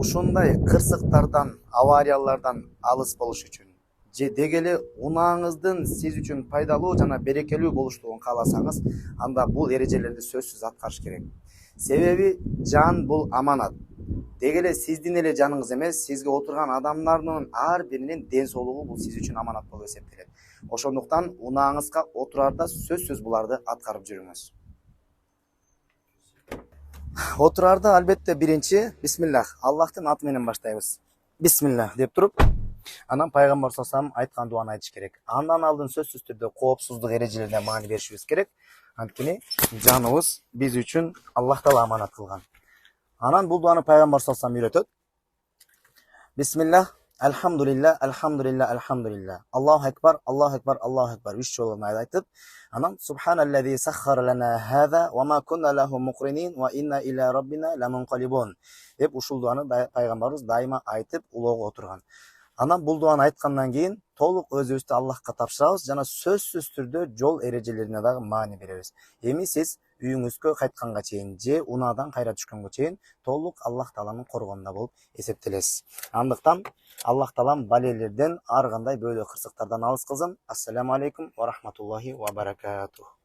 ушундай кырсыктардан, авариялардан алыс болуш үчүн же деги эле унааңыздын сиз үчүн пайдалуу жана берекелүү болуштугун кааласаңыз, анда бул эрежелерди сөзсүз аткарыш керек. Себеби жан бул аманат. Деги эле сиздин эле жаныңыз эмес, сизге отурган адамдардын ар биринин ден соолугу бул сиз үчүн аманат болуп эсептелет. Ошондуктан унааңызга отурарда сөзсүз буларды аткарып жүрүңүз. Отурарда албетте биринчи бисмиллах, Аллахтын аты менен баштайбыз. Бисмиллах деп туруп, анан пайгамбар саллаллаху айткан дуаны айтыш керек. Андан алдын сөзсүз түрдө коопсуздук эрежелерине маани беришибиз керек. Анткени жаныбыз биз үчүн Аллах таала аманат кылган. Анан бул дуаны пайгамбар саллаллаху үйрөтөт. Бисмиллах, Алхамдулилlah, Алхамдулилlah, Алхамдулилlah. Аллаху акбар, Аллаху акбар, Аллаху акбар. 3 жолу айтып, анан Субханаллази саххара лана хаза ва ма кунна лаху мукринин ва инна иля раббина ламунқалибун. Деп ушул дуаны пайгамбарыбыз дайыма айтып улоого отурган. Анан бул дуаны айткандан кийин толук өзүбүздү Аллахка тапшырабыз жана сөзсүз түрдө жол эрежелерине дагы маани беребиз. Эми сиз үйүңүзгө кайтканга чейин же унаадан кайра түшкөнгө чейин толук Аллах тааланын коргонунда болуп эсептелесиз. Андыктан Аллах таалам балелерден ар кандай бөйлө кырсыктардан алыс кылсын. Ассаламу алейкум ва рахматуллахи ва баракатух.